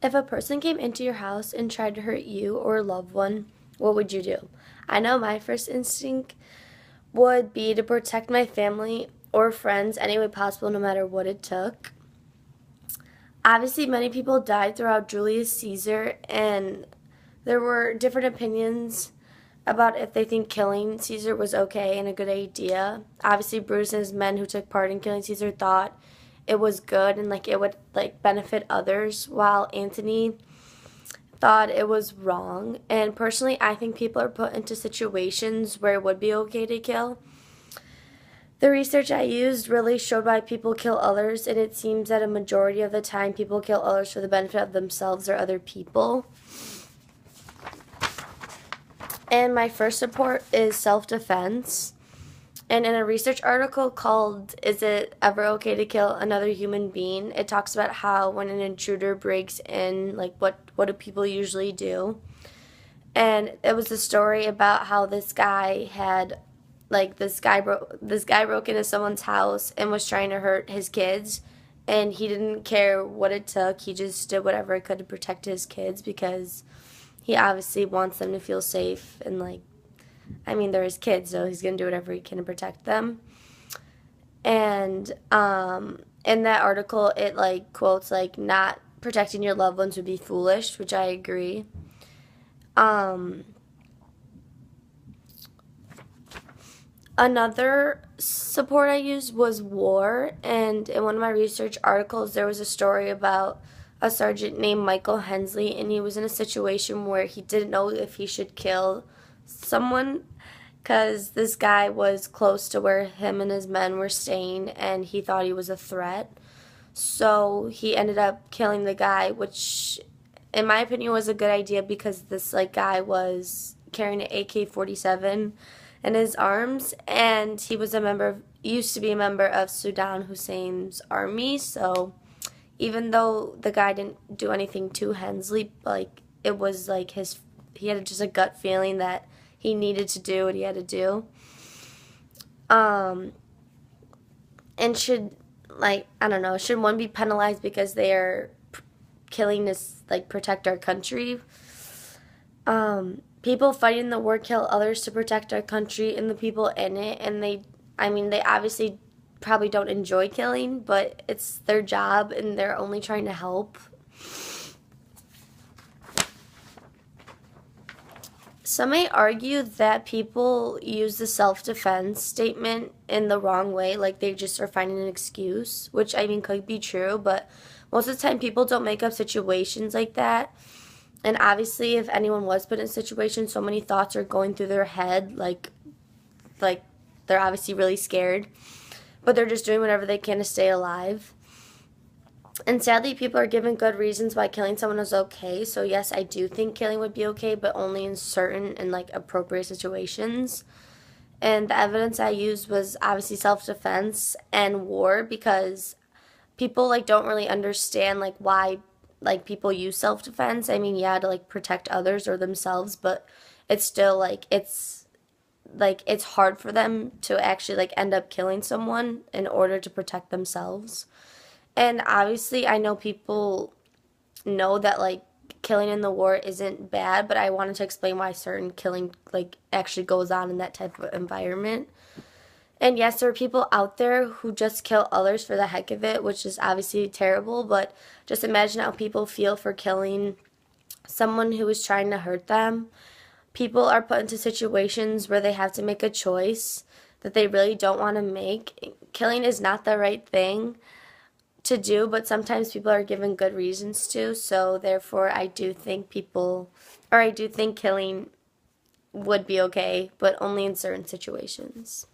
If a person came into your house and tried to hurt you or a loved one, what would you do? I know my first instinct would be to protect my family or friends any way possible, no matter what it took. Obviously, many people died throughout Julius Caesar, and there were different opinions about if they think killing Caesar was okay and a good idea. Obviously, Brutus and his men who took part in killing Caesar thought it was good and it would benefit others, while Antony thought it was wrong. And personally, I think people are put into situations where it would be okay to kill. The research I used really showed why people kill others, and it seems that a majority of the time people kill others for the benefit of themselves or other people. And my first support is self-defense. And in a research article called "Is It Ever Okay to Kill Another Human Being?" it talks about how when an intruder breaks in, what do people usually do. And it was a story about how this guy broke into someone's house and was trying to hurt his kids, and he didn't care what it took. He just did whatever he could to protect his kids because he obviously wants them to feel safe, and they're his kids, so he's gonna do whatever he can to protect them. And in that article, it quotes not protecting your loved ones would be foolish, which I agree. Another support I used was war, and in one of my research articles, there was a story about a sergeant named Michael Hensley, and he was in a situation where he didn't know if he should kill someone because this guy was close to where him and his men were staying, and he thought he was a threat. So he ended up killing the guy, which in my opinion was a good idea because this guy was carrying an AK-47 in his arms, and he was used to be a member of Saddam Hussein's army. So even though the guy didn't do anything to Hensley, it was he had just a gut feeling that he needed to do what he had to do. And should should one be penalized because they are killing to protect our country? People fighting the war kill others to protect our country and the people in it, and they obviously probably don't enjoy killing, but it's their job and they're only trying to help. Some may argue that people use the self-defense statement in the wrong way, they just are finding an excuse, which could be true, but most of the time people don't make up situations like that. And obviously, if anyone was put in a situation, so many thoughts are going through their head, they're obviously really scared, but they're just doing whatever they can to stay alive. And sadly, people are given good reasons why killing someone is okay. So yes, I do think killing would be okay, but only in certain and appropriate situations. And the evidence I used was obviously self-defense and war, because people don't really understand why people use self-defense. To protect others or themselves, but it's still it's hard for them to actually end up killing someone in order to protect themselves. And obviously I know people know that killing in the war isn't bad, but I wanted to explain why certain killing actually goes on in that type of environment. And yes, there are people out there who just kill others for the heck of it, which is obviously terrible, but just imagine how people feel for killing someone who is trying to hurt them. People are put into situations where they have to make a choice that they really don't want to make. Killing is not the right thing to do, but sometimes people are given good reasons to, so therefore I do think killing would be okay, but only in certain situations.